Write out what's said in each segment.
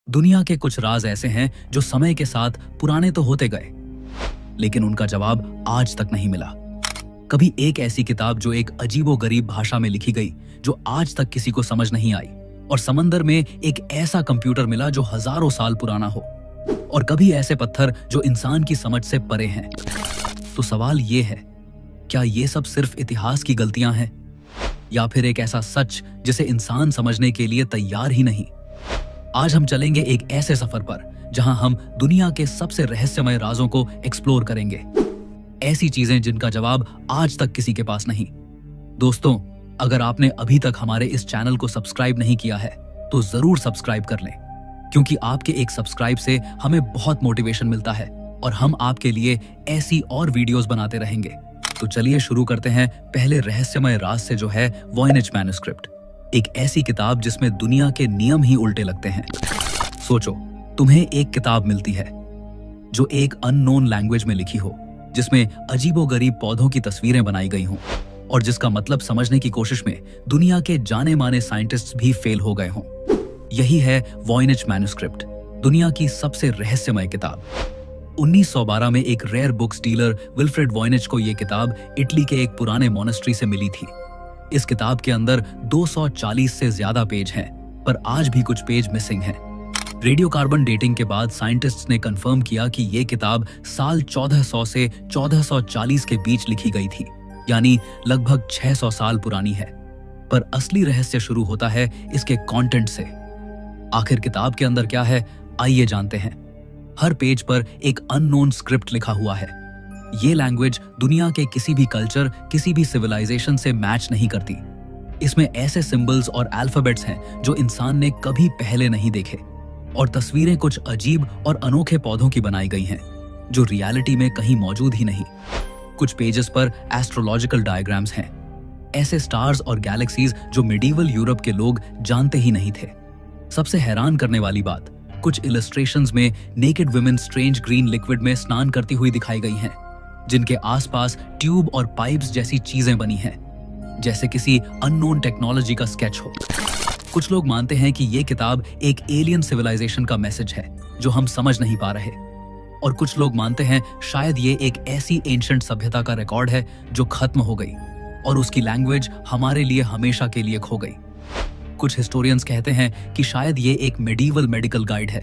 दुनिया के कुछ राज ऐसे हैं जो समय के साथ पुराने तो होते गए, लेकिन उनका जवाब आज तक नहीं मिला। कभी एक ऐसी किताब जो एक अजीबोगरीब भाषा में लिखी गई जो आज तक किसी को समझ नहीं आई, और समंदर में एक ऐसा कंप्यूटर मिला जो हजारों साल पुराना हो, और कभी ऐसे पत्थर जो इंसान की समझ से परे हैं। तो सवाल ये है, क्या ये सब सिर्फ इतिहास की गलतियां हैं, या फिर एक ऐसा सच जिसे इंसान समझने के लिए तैयार ही नहीं? आज हम चलेंगे एक ऐसे सफर पर जहां हम दुनिया के सबसे रहस्यमय राजों को एक्सप्लोर करेंगे, ऐसी चीजें जिनका जवाब आज तक किसी के पास नहीं। दोस्तों, अगर आपने अभी तक हमारे इस चैनल को सब्सक्राइब नहीं किया है तो जरूर सब्सक्राइब कर लें, क्योंकि आपके एक सब्सक्राइब से हमें बहुत मोटिवेशन मिलता है और हम आपके लिए ऐसी और वीडियोस बनाते रहेंगे। तो चलिए शुरू करते हैं पहले रहस्यमय राज से, जो है वॉयनेज मैन्युस्क्रिप्ट। एक ऐसी किताब जिसमें दुनिया के नियम ही उल्टे लगते हैं। सोचो, तुम्हें एक किताब मिलती है जो एक अननोन लैंग्वेज में लिखी हो, जिसमें अजीबोगरीब पौधों की तस्वीरें बनाई गई हों, और जिसका मतलब समझने की कोशिश में दुनिया के जाने माने साइंटिस्ट्स भी फेल हो गए हों। यही है वॉयनेज मैन्युस्क्रिप्ट, दुनिया की सबसे रहस्यमय किताब। 1912 में एक रेयर बुक्स डीलर विल्फ्रेड वॉयनेज को यह किताब इटली के एक पुराने मोनेस्ट्री से मिली थी। इस किताब के अंदर 240 से ज्यादा पेज हैं, पर आज भी कुछ पेज मिसिंग हैं। रेडियोकार्बन डेटिंग के बाद साइंटिस्ट्स ने कंफर्म किया कि यह किताब साल 1400 से 1440 के बीच लिखी गई थी, यानी लगभग 600 साल पुरानी है। पर असली रहस्य शुरू होता है इसके कंटेंट से। आखिर किताब के अंदर क्या है, आइए जानते हैं। हर पेज पर एक अननोन स्क्रिप्ट लिखा हुआ है। ये लैंग्वेज दुनिया के किसी भी कल्चर, किसी भी सिविलाइजेशन से मैच नहीं करती। इसमें ऐसे सिंबल्स और अल्फाबेट्स हैं जो इंसान ने कभी पहले नहीं देखे, और तस्वीरें कुछ अजीब और अनोखे पौधों की बनाई गई हैं जो रियलिटी में कहीं मौजूद ही नहीं। कुछ पेजेस पर एस्ट्रोलॉजिकल डायग्राम्स हैं, ऐसे स्टार्स और गैलेक्सीज जो मिडीवल यूरोप के लोग जानते ही नहीं थे। सबसे हैरान करने वाली बात, कुछ इलस्ट्रेशंस में naked women strange green liquid में स्नान करती हुई दिखाई गई हैं, जिनके आसपास ट्यूब और पाइप्स जैसी चीजें बनी हैं, जैसे किसी अननोन टेक्नोलॉजी का स्केच हो। कुछ लोग मानते हैं कि यह किताब एक एलियन सिविलाइजेशन का मैसेज है जो हम समझ नहीं पा रहे, और कुछ लोग मानते हैं शायद ये एक ऐसी एंशिएंट सभ्यता का रिकॉर्ड है जो खत्म हो गई और उसकी लैंग्वेज हमारे लिए हमेशा के लिए खो गई। कुछ हिस्टोरियंस कहते हैं कि शायद ये एक मेडिवल मेडिकल गाइड है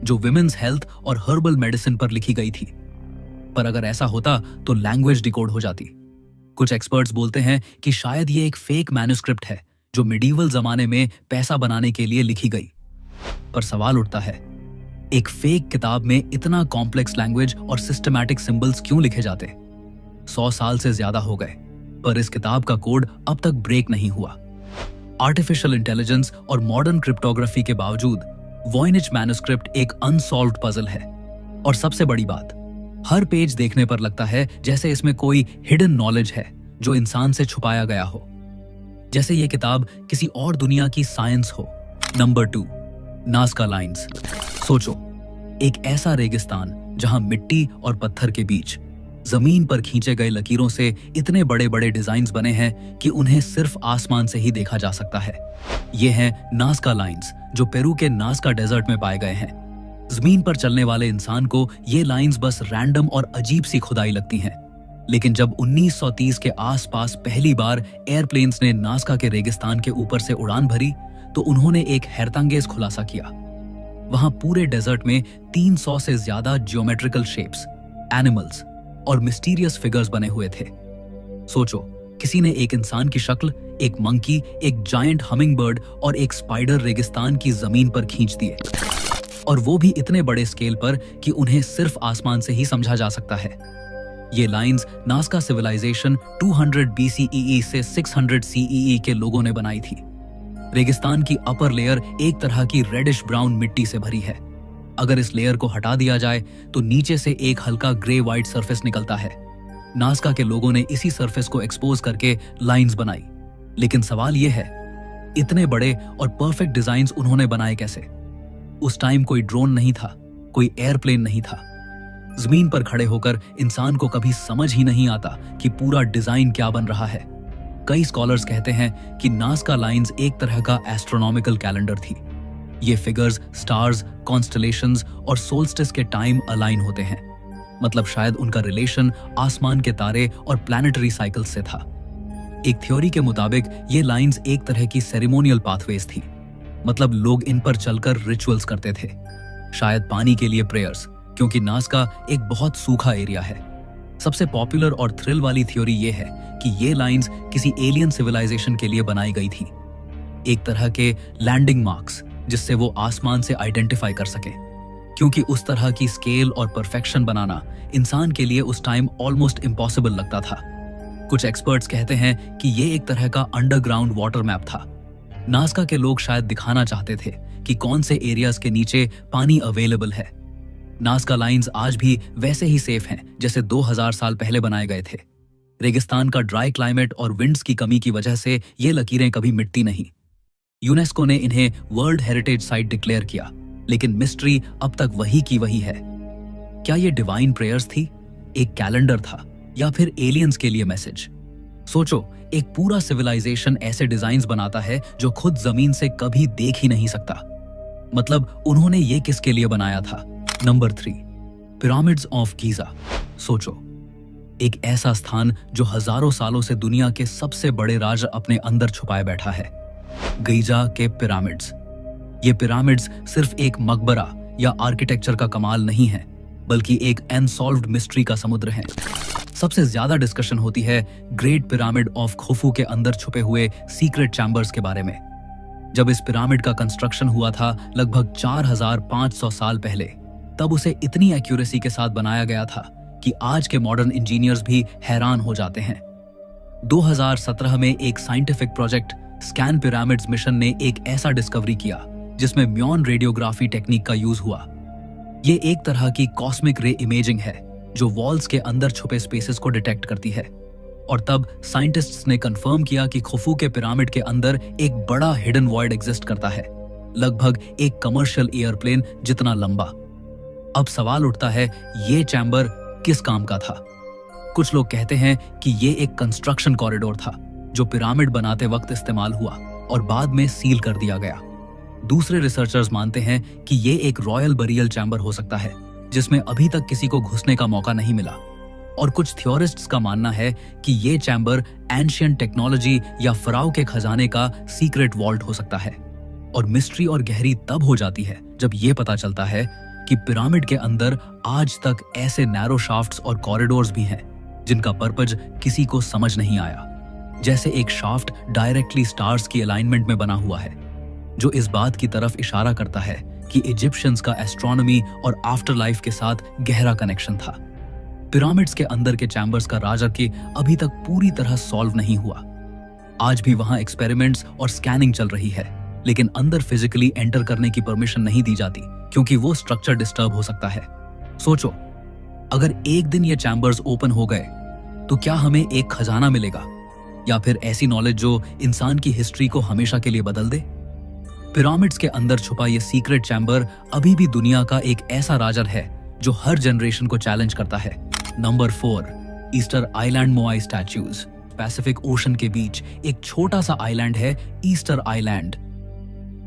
जो विमेन्स हेल्थ और हर्बल मेडिसिन पर लिखी गई थी, पर अगर ऐसा होता तो लैंग्वेज डिकोड हो जाती। कुछ एक्सपर्ट्स बोलते हैं कि शायद ये एक फेक मैन्युस्क्रिप्ट है जो मिडीवल जमाने में पैसा बनाने के लिए लिखी गई। पर सवाल उठता है, एक फेक किताब में इतना कॉम्प्लेक्स लैंग्वेज और सिस्टमैटिक सिंबल्स क्यों लिखे जाते? 100 साल से ज्यादा हो गए, पर इस किताब का कोड अब तक ब्रेक नहीं हुआ। आर्टिफिशियल इंटेलिजेंस और मॉडर्न क्रिप्टोग्राफी के बावजूद वॉयनेज मैन्युस्क्रिप्ट एक अनसॉल्व्ड पजल है। और सबसे बड़ी बात, हर पेज देखने पर लगता है जैसे इसमें कोई हिडन नॉलेज है जो इंसान से छुपाया गया हो, जैसे ये किताब किसी और दुनिया की साइंस हो। Number 2, Nazca lines. सोचो, एक ऐसा रेगिस्तान जहां मिट्टी और पत्थर के बीच जमीन पर खींचे गए लकीरों से इतने बड़े बड़े डिजाइन्स बने हैं कि उन्हें सिर्फ आसमान से ही देखा जा सकता है। ये हैं नाज़का लाइंस जो पेरू के नाज़का डेजर्ट में पाए गए हैं। जमीन पर चलने वाले इंसान को ये लाइंस बस रैंडम और अजीब सी खुदाई लगती हैं, लेकिन जब 1930 के आसपास पहली बार एयरप्लेन्स ने नाज़का के रेगिस्तान के ऊपर से उड़ान भरी तो उन्होंने एक हैरतअंगेज खुलासा किया। वहां पूरे डेजर्ट में 300 से ज्यादा जियोमेट्रिकल शेप्स, एनिमल्स और मिस्टीरियस फिगर्स बने हुए थे। सोचो, किसी ने एक इंसान की शक्ल, एक मंकी, एक जायंट हमिंगबर्ड और एक स्पाइडर रेगिस्तान की जमीन पर खींच दिए, और वो भी इतने बड़े स्केल पर कि उन्हें सिर्फ आसमान से ही समझा जा सकता है। ये लाइंस नाज़का सिविलाइजेशन 200 BCEE से 600 CEE के लोगों ने बनाई थी। रेगिस्तान की अपर लेयर एक तरह की रेडिश ब्राउन मिट्टी से भरी है। अगर इस लेयर को हटा दिया जाए तो नीचे से एक हल्का ग्रे व्हाइट सरफेस निकलता है। नाज़का के लोगों ने इसी सरफेस को एक्सपोज करके लाइंस बनाई। लेकिन सवाल यह है, इतने बड़े और परफेक्ट डिजाइन्स उन्होंने बनाए कैसे? उस टाइम कोई ड्रोन नहीं था, कोई एयरप्लेन नहीं था। जमीन पर खड़े होकर इंसान को कभी समझ ही नहीं आता कि पूरा डिजाइन क्या बन रहा है। कई स्कॉलर्स कहते हैं कि नाज़का लाइंस एक तरह का एस्ट्रोनॉमिकल कैलेंडर थी। ये फिगर्स स्टार्स, कॉन्स्टलेशंस और सोल्स्टिस के टाइम अलाइन होते हैं। मतलब शायद उनका रिलेशन आसमान के तारे और प्लैनेटरी साइकिल्स से था। एक थ्योरी के मुताबिक ये लाइंस एक तरह की सेरेमोनियल पाथवेज थी। मतलब लोग इन पर चलकर रिचुअल्स करते थे, शायद पानी के लिए प्रेयर्स, क्योंकि नाज़का एक बहुत सूखा एरिया है। सबसे पॉपुलर और थ्रिल वाली थ्योरी ये है कि ये लाइंस किसी एलियन सिविलाइजेशन के लिए बनाई गई थी, एक तरह के लैंडिंग मार्क्स, जिससे वो आसमान से आइडेंटिफाई कर सके। क्योंकि उस तरह की स्केल और परफेक्शन बनाना इंसान के लिए उस टाइम ऑलमोस्ट इम्पॉसिबल लगता था। कुछ एक्सपर्ट्स कहते हैं कि ये एक तरह का अंडरग्राउंड वाटर मैप था। नाज़का के लोग शायद दिखाना चाहते थे कि कौन से एरियाज के नीचे पानी अवेलेबल है। नाज़का लाइंस आज भी वैसे ही सेफ हैं जैसे 2000 साल पहले बनाए गए थे। रेगिस्तान का ड्राई क्लाइमेट और विंड्स की कमी की वजह से ये लकीरें कभी मिटती नहीं। यूनेस्को ने इन्हें वर्ल्ड हेरिटेज साइट डिक्लेयर किया, लेकिन मिस्ट्री अब तक वही की वही है। क्या ये डिवाइन प्रेयर्स थी, एक कैलेंडर था, या फिर एलियंस के लिए मैसेज? सोचो, एक पूरा सिविलाइजेशन ऐसे डिजाइन्स बनाता है जो खुद जमीन से कभी देख ही नहीं सकता। मतलब उन्होंने ये किसके लिए बनाया था? Number 3, pyramids of Giza. सोचो, एक ऐसा स्थान जो हजारों सालों से दुनिया के सबसे बड़े राज अपने अंदर छुपाए बैठा है। गीजा के पिरामिड्स। ये पिरामिड्स सिर्फ एक मकबरा या आर्किटेक्चर का कमाल नहीं है, बल्कि एक अनसॉल्व्ड मिस्ट्री का समुद्र है। सबसे ज्यादा डिस्कशन होती है ग्रेट पिरामिड ऑफ खुफू के अंदर छुपे हुए सीक्रेट चैम्बर्स के बारे में। जब इस पिरामिड का कंस्ट्रक्शन हुआ था लगभग 4500 साल पहले, तब उसे इतनी एक्यूरेसी के साथ बनाया गया था कि आज के मॉडर्न इंजीनियर्स भी हैरान हो जाते हैं। 2017 में एक scientific project scan pyramids mission ने एक ऐसा डिस्कवरी किया जिसमें म्योन रेडियोग्राफी टेक्निक का यूज हुआ। ये एक तरह की कॉस्मिक रे इमेजिंग है जो वॉल्स के अंदर छुपे स्पेसेस को डिटेक्ट करती है। और तब साइंटिस्ट्स ने कंफर्म किया कि खुफू के पिरामिड के अंदर एक बड़ा हिडन वॉइड एग्जिस्ट करता है, लगभग एक कमर्शियल एयरप्लेन जितना लंबा। अब सवाल उठता है, ये चैम्बर किस काम का था? कुछ लोग कहते हैं कि ये एक कंस्ट्रक्शन कॉरिडोर था जो पिरामिड बनाते वक्त इस्तेमाल हुआ और बाद में सील कर दिया गया। दूसरे रिसर्चर्स मानते हैं कि ये एक रॉयल बरियल चैम्बर हो सकता है जिसमें अभी तक किसी को घुसने का मौका नहीं मिला। और कुछ थ्योरिस्ट्स का मानना है कि ये चैम्बर एंशिएंट टेक्नोलॉजी या फराओ के खजाने का सीक्रेट वॉल्ट हो सकता है। और मिस्ट्री और गहरी तब हो जाती है जब ये पता चलता है कि पिरामिड के अंदर आज तक ऐसे नैरो शाफ्ट्स और कॉरिडोर्स भी हैं जिनका पर्पज किसी को समझ नहीं आया। जैसे एक शाफ्ट डायरेक्टली स्टार्स की अलाइनमेंट में बना हुआ है, जो इस बात की तरफ इशारा करता है कि इजिप्शियंस का एस्ट्रोनॉमी और आफ्टर लाइफ के साथ गहरा कनेक्शन था। पिरामिड्स के अंदर के चैम्बर्स का राज अभी तक पूरी तरह सॉल्व नहीं हुआ। आज भी वहां एक्सपेरिमेंट्स और स्कैनिंग चल रही है, लेकिन अंदर फिजिकली एंटर करने की परमिशन नहीं दी जाती क्योंकि वो स्ट्रक्चर डिस्टर्ब हो सकता है। सोचो, अगर एक दिन ये चैम्बर्स ओपन हो गए तो क्या हमें एक खजाना मिलेगा, या फिर ऐसी नॉलेज जो इंसान की हिस्ट्री को हमेशा के लिए बदल दे? पिरामिड्स के अंदर छुपा ये सीक्रेट चैम्बर अभी भी दुनिया का एक ऐसा राज है जो हर जनरेशन को चैलेंज करता है। Number 4, Easter Island moai statues. Pacific Ocean के बीच एक छोटा सा आइलैंड है ईस्टर आइलैंड,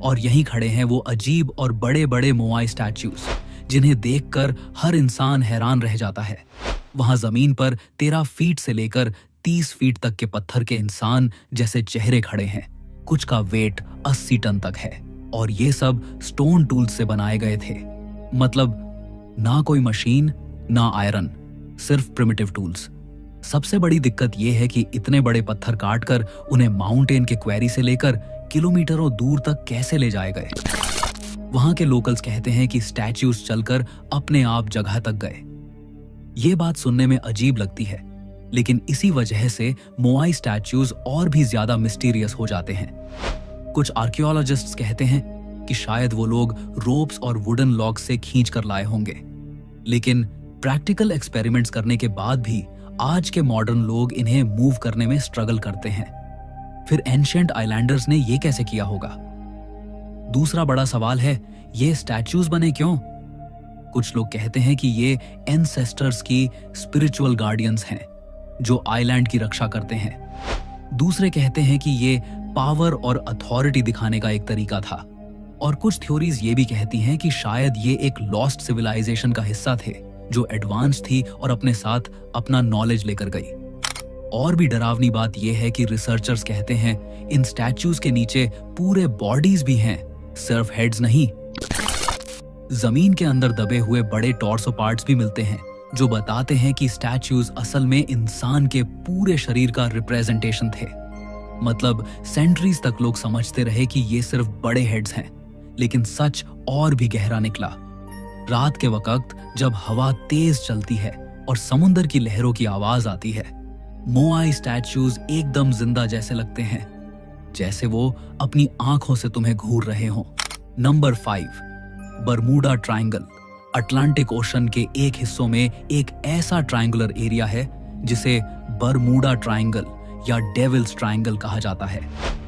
और यहीं खड़े हैं वो अजीब और बड़े बड़े मोआई स्टैच्यूज जिन्हें देखकर हर इंसान हैरान रह जाता है। वहां जमीन पर 13 फीट से लेकर 30 फीट तक के पत्थर के इंसान जैसे चेहरे खड़े हैं। कुछ का वेट 80 टन तक है, और ये सब स्टोन टूल्स से बनाए गए थे। मतलब ना कोई मशीन ना आयरन, सिर्फ प्रिमिटिव टूल्स। सबसे बड़ी दिक्कत यह है कि इतने बड़े पत्थर काटकर उन्हें माउंटेन के क्वेरी से लेकर किलोमीटरों दूर तक कैसे ले जाए गए। वहां के लोकल्स कहते हैं कि स्टैच्यूज चलकर अपने आप जगह तक गए। ये बात सुनने में अजीब लगती है, लेकिन इसी वजह से मोआई स्टैच्यूज और भी ज्यादा मिस्टीरियस हो जाते हैं। कुछ आर्कियोलॉजिस्ट्स कहते हैं कि शायद वो लोग रोप्स और वुडन लॉग्स से खींच कर लाए होंगे, लेकिन प्रैक्टिकल एक्सपेरिमेंट्स करने के बाद भी आज के मॉडर्न लोग इन्हें मूव करने में स्ट्रगल करते हैं। फिर एंशिएंट आइलैंडर्स ने ये कैसे किया होगा? दूसरा बड़ा सवाल है, ये स्टैच्यूज बने क्यों? कुछ लोग कहते हैं कि ये एंसेस्टर्स की स्पिरिचुअल गार्डियंस हैं जो आइलैंड की रक्षा करते हैं। दूसरे कहते हैं कि ये पावर और अथॉरिटी दिखाने का एक तरीका था। और कुछ थ्योरीज ये भी कहती हैं कि शायद ये एक लॉस्ट सिविलाइजेशन का हिस्सा थे जो एडवांस थी और अपने साथ अपना नॉलेज लेकर गई। और भी डरावनी बात यह है कि रिसर्चर्स कहते हैं इन स्टैच्यूज के नीचे पूरे बॉडीज भी हैं, सिर्फ हेड्स नहीं। जमीन के अंदर दबे हुए बड़े टॉर्सो पार्ट्स भी मिलते हैं जो बताते हैं कि स्टैच्यूज असल में इंसान के पूरे शरीर का रिप्रेजेंटेशन थे। मतलब सेंचुरीज तक लोग समझते रहे कि ये सिर्फ बड़े हेड्स हैं, लेकिन सच और भी गहरा निकला। रात के वक्त जब हवा तेज चलती है और समुद्र की लहरों की आवाज आती है, मोआई स्टैच्यूज एकदम जिंदा जैसे लगते हैं, जैसे वो अपनी आंखों से तुम्हें घूर रहे हों। Number 5, Bermuda triangle. Atlantic ocean के एक हिस्सों में एक ऐसा ट्रायंगुलर एरिया है जिसे बरमूडा ट्रायंगल या डेविल्स ट्रायंगल कहा जाता है।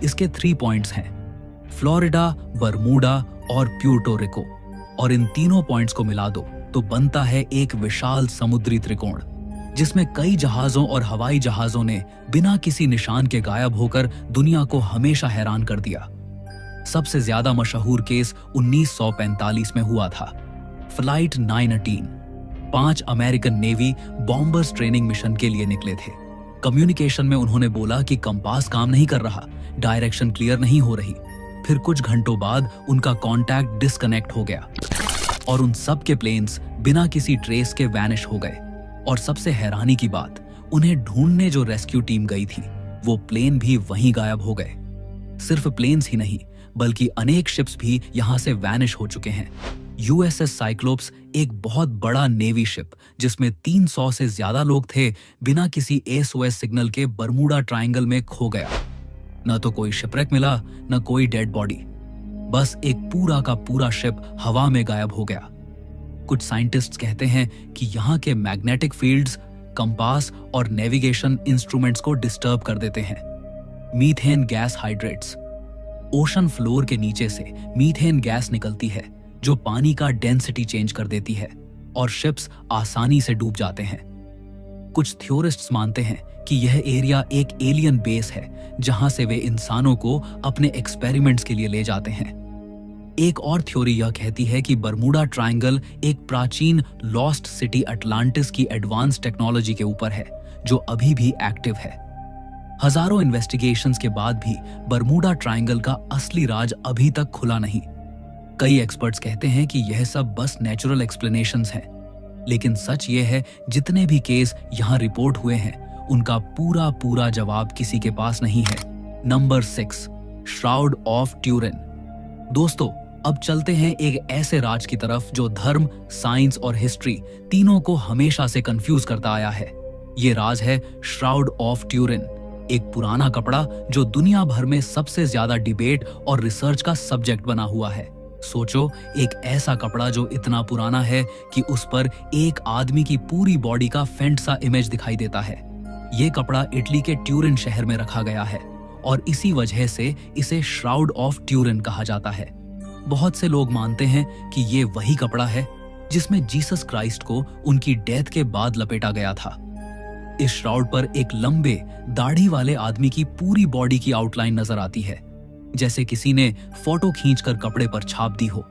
इसके 3 पॉइंट्स हैं, फ्लोरिडा, बरमूडा और प्यूर्टो रिको, और इन तीनों पॉइंट्स को मिला दो तो बनता है एक विशाल समुद्री त्रिकोण जिसमें कई जहाजों और हवाई जहाजों ने बिना किसी निशान के गायब होकर दुनिया को हमेशा हैरान कर दिया। सबसे ज्यादा मशहूर केस 1945 में हुआ था, flight 918। 5 American navy bombers training mission के लिए निकले थे। कम्युनिकेशन में उन्होंने बोला कि कंपास काम नहीं कर रहा, डायरेक्शन क्लियर नहीं हो रही। फिर कुछ घंटों बाद उनका कांटेक्ट डिस्कनेक्ट हो गया और उन सब के प्लेन्स बिना किसी ट्रेस के वैनिश हो गए। और सबसे हैरानी की बात, उन्हें ढूंढने जो रेस्क्यू टीम गई थी वो प्लेन भी वहीं गायब हो गए। सिर्फ प्लेन्स ही नहीं बल्कि अनेक शिप्स भी यहां से वैनिश हो चुके हैं। यूएसएस साइक्लोप्स एक बहुत बड़ा नेवी शिप जिसमें 300 से ज्यादा लोग थे बिना किसी एसओएस सिग्नल के बरमूडा ट्रायंगल में खो गया। न तो कोई शिपरेक मिला, न कोई डेड बॉडी, बस एक पूरा का पूरा शिप हवा में गायब हो गया। कुछ साइंटिस्ट्स कहते हैं कि यहाँ के मैग्नेटिक फील्ड्स कंपास और नेविगेशन इंस्ट्रूमेंट्स को डिस्टर्ब कर देते हैं। Methane gas hydrates. Ocean floor के नीचे से मीथेन गैस निकलती है जो पानी का डेंसिटी चेंज कर देती है और शिप्स आसानी से डूब जाते हैं। कुछ थ्योरिस्ट्स मानते हैं कि यह एरिया एक एलियन बेस है जहां से वे इंसानों को अपने एक्सपेरिमेंट्स के लिए ले जाते हैं। एक और थ्योरी यह कहती है कि बरमूडा ट्रायंगल एक प्राचीन लॉस्ट सिटी अटलांटिस की एडवांस टेक्नोलॉजी के ऊपर है जो अभी भी एक्टिव है। हजारों इन्वेस्टिगेशंस के बाद भी बरमूडा ट्रायंगल का असली राज अभी तक खुला नहीं। कई एक्सपर्ट्स कहते हैं कि यह सब बस नेचुरल एक्सप्लेनेशंस हैं, लेकिन सच यह है जितने भी केस यहां रिपोर्ट हुए हैं उनका पूरा पूरा जवाब किसी के पास नहीं है। Number 6, shroud of Turin. दोस्तों, अब चलते हैं एक ऐसे राज की तरफ जो धर्म, साइंस और हिस्ट्री तीनों को हमेशा से कंफ्यूज करता आया है। ये राज है श्राउड ऑफ ट्यूरिन, एक पुराना कपड़ा जो दुनिया भर में सबसे ज्यादा डिबेट और रिसर्च का सब्जेक्ट बना हुआ है। सोचो, एक ऐसा कपड़ा जो इतना पुराना है कि उस पर एक आदमी की पूरी बॉडी का फेंट सा इमेज दिखाई देता है। ये कपड़ा इटली के ट्यूरिन शहर में रखा गया है और इसी वजह से इसे श्राउड ऑफ ट्यूरिन कहा जाता है। बहुत से लोग मानते हैं कि ये वही कपड़ा है जिसमें जीसस क्राइस्ट को उनकी डेथ के बाद लपेटा गया था। इस श्राउड पर एक लंबे दाढ़ी वाले आदमी की पूरी बॉडी की आउटलाइन नजर आती है, जैसे किसी ने फोटो खींचकर कपड़े पर छाप दी हो।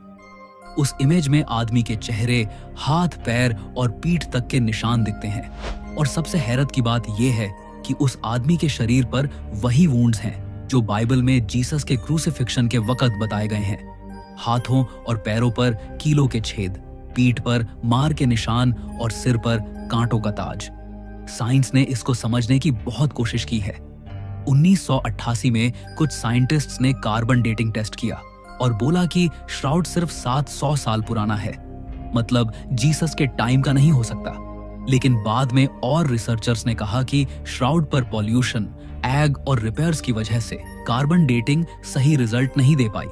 उस इमेज में आदमी के चेहरे, हाथ, पैर और पीठ तक के निशान दिखते हैं। और सबसे हैरत की बात यह है कि उस आदमी के शरीर पर वही वुंड्स हैं जो बाइबल में जीसस के क्रूसिफिक्शन के वक्त बताए गए हैं। हाथों और पैरों पर कीलों के छेद, पीठ पर मार के निशान और सिर पर कांटों का ताज। साइंस ने इसको समझने की बहुत कोशिश की है। 1988 में कुछ साइंटिस्ट्स ने कार्बन डेटिंग टेस्ट किया और बोला कि श्राउड सिर्फ 700 साल पुराना है, मतलब जीसस के टाइम का नहीं हो सकता। लेकिन बाद में और रिसर्चर्स ने कहा कि श्राउड पर पॉल्यूशन, एग और रिपेयर्स की वजह से कार्बन डेटिंग सही रिजल्ट नहीं दे पाई।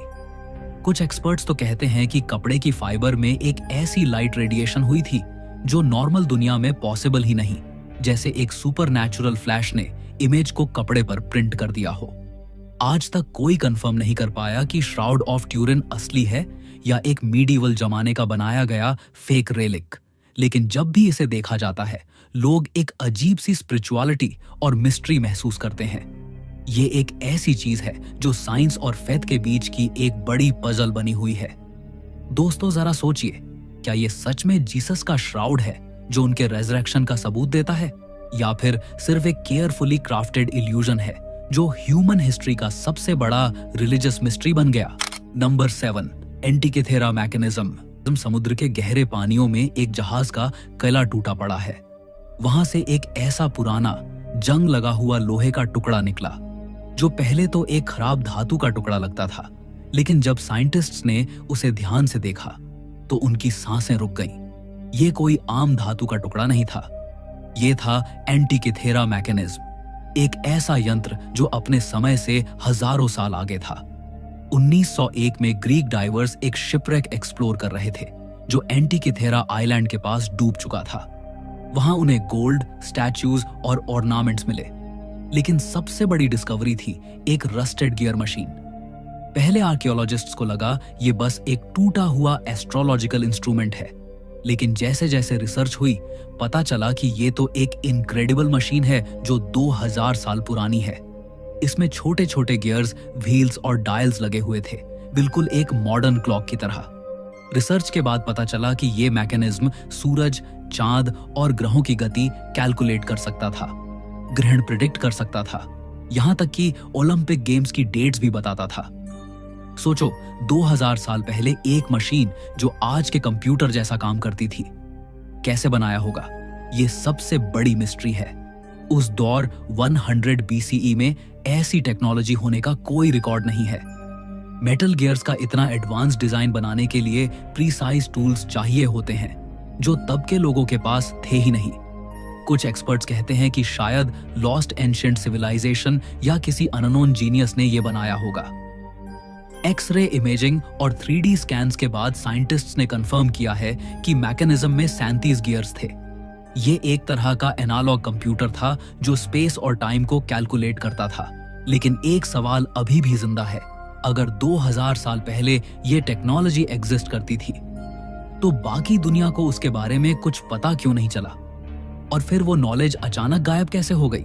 कुछ एक्सपर्ट्स तो कहते हैं कि कपड़े की फाइबर में एक ऐसी लाइट रेडिएशन हुई थी जो नॉर्मल दुनिया में पॉसिबल ही नहीं, जैसे एक सुपरनैचुरल फ्लैश ने इमेज को कपड़े पर प्रिंट कर दिया हो। आज तक कोई कंफर्म नहीं कर पाया कि श्राउड ऑफ ट्यूरिन असली है या एक मीडिवल जमाने का बनाया गया फेक रेलिक। लेकिन जब भी इसे देखा जाता है, लोग एक अजीब सी स्पिरिचुअलिटी और मिस्ट्री महसूस करते हैं। ये एक ऐसी चीज है जो साइंस और फेथ के बीच की एक बड़ी पजल बनी हुई है। दोस्तों जरा सोचिए, क्या ये सच में जीसस का श्राउड है जो उनके रेजरेक्शन का सबूत देता है, या फिर सिर्फ एक केयरफुली क्राफ्टेड इल्यूजन है जो ह्यूमन हिस्ट्री का सबसे बड़ा रिलीजियस मिस्ट्री बन गया? Number 7, Antikythera mechanism. समुद्र के गहरे पानियों में एक जहाज का कैला टूटा पड़ा है। वहां से एक ऐसा पुराना जंग लगा हुआ लोहे का टुकड़ा निकला जो पहले तो एक खराब धातु का टुकड़ा लगता था, लेकिन जब साइंटिस्ट्स ने उसे ध्यान से देखा तो उनकी सांसें रुक गईं। ये कोई आम धातु का टुकड़ा नहीं था, ये था एंटिकेथेरा मैकेनिज्म, एक ऐसा यंत्र जो अपने समय से हजारों साल आगे था। 1901 में ग्रीक डाइवर्स एक शिपरेक एक्सप्लोर कर रहे थे जो एंटिकेथेरा आइलैंड के पास डूब चुका था। वहां उन्हें गोल्ड, स्टैच्यूज और ऑर्नामेंट्स मिले, लेकिन सबसे बड़ी डिस्कवरी थी एक रस्टेड गियर मशीन। पहले आर्कियोलॉजिस्ट्स को लगा ये बस एक टूटा हुआ एस्ट्रोलॉजिकल इंस्ट्रूमेंट है, लेकिन जैसे जैसे रिसर्च हुई पता चला कि ये तो एक इनक्रेडिबल मशीन है जो 2000 साल पुरानी है। इसमें छोटे छोटे गियर्स, व्हील्स और डायल्स लगे हुए थे, बिल्कुल एक मॉडर्न क्लॉक की तरह। रिसर्च के बाद पता चला कि ये मैकेनिज्म सूरज, चांद और ग्रहों की गति कैलकुलेट कर सकता था, ग्रहण प्रिडिक्ट कर सकता था, यहां तक कि ओलंपिक गेम्स की डेट्स भी बताता था। सोचो, 2000 साल पहले एक मशीन जो आज के कंप्यूटर जैसा काम करती थी, कैसे बनाया होगा? ये सबसे बड़ी मिस्ट्री है। उस दौर 100 BCE में ऐसी टेक्नोलॉजी होने का कोई रिकॉर्ड नहीं है। मेटल गियर्स का इतना एडवांस डिजाइन बनाने के लिए प्रीसाइज टूल्स चाहिए होते हैं जो तब के लोगों के पास थे ही नहीं। कुछ एक्सपर्ट्स कहते हैं कि शायद लॉस्ट एंशिएंट सिविलाइजेशन या किसी अननोन जीनियस ने यह बनाया होगा। एक्सरे इमेजिंग और 3D स्कैन्स के बाद साइंटिस्ट्स ने कंफर्म किया है कि मैकेनिज्म में 37 गियर्स थे। ये एक तरह का एनालॉग कंप्यूटर था जो स्पेस और टाइम को कैलकुलेट करता था। लेकिन एक सवाल अभी भी जिंदा है, अगर 2000 साल पहले ये टेक्नोलॉजी एग्जिस्ट करती थी तो बाकी दुनिया को उसके बारे में कुछ पता क्यों नहीं चला? और फिर वो नॉलेज अचानक गायब कैसे हो गई?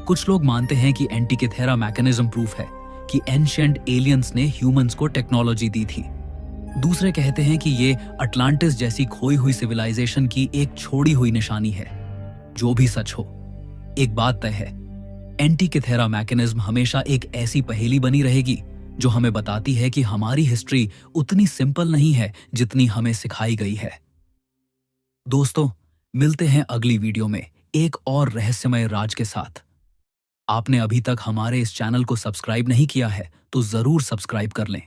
कुछ लोग मानते हैं कि एंटिकेथेरा मैकेनिज्म प्रूफ है कि एंशिएंट एलियंस ने ह्यूमंस को टेक्नोलॉजी दी थी। दूसरे कहते हैं कि ये अटलांटिस जैसी खोई हुई सिविलाइजेशन की एक छोड़ी हुई निशानी है। जो भी सच हो, एक बात तय है, एंटिकेथेरा मैकेनिज्म हमेशा एक ऐसी पहेली बनी रहेगी जो हमें बताती है कि हमारी हिस्ट्री उतनी सिंपल नहीं है जितनी हमें सिखाई गई है। दोस्तों, मिलते हैं अगली वीडियो में एक और रहस्यमय राज के साथ। आपने अभी तक हमारे इस चैनल को सब्सक्राइब नहीं किया है तो जरूर सब्सक्राइब कर लें।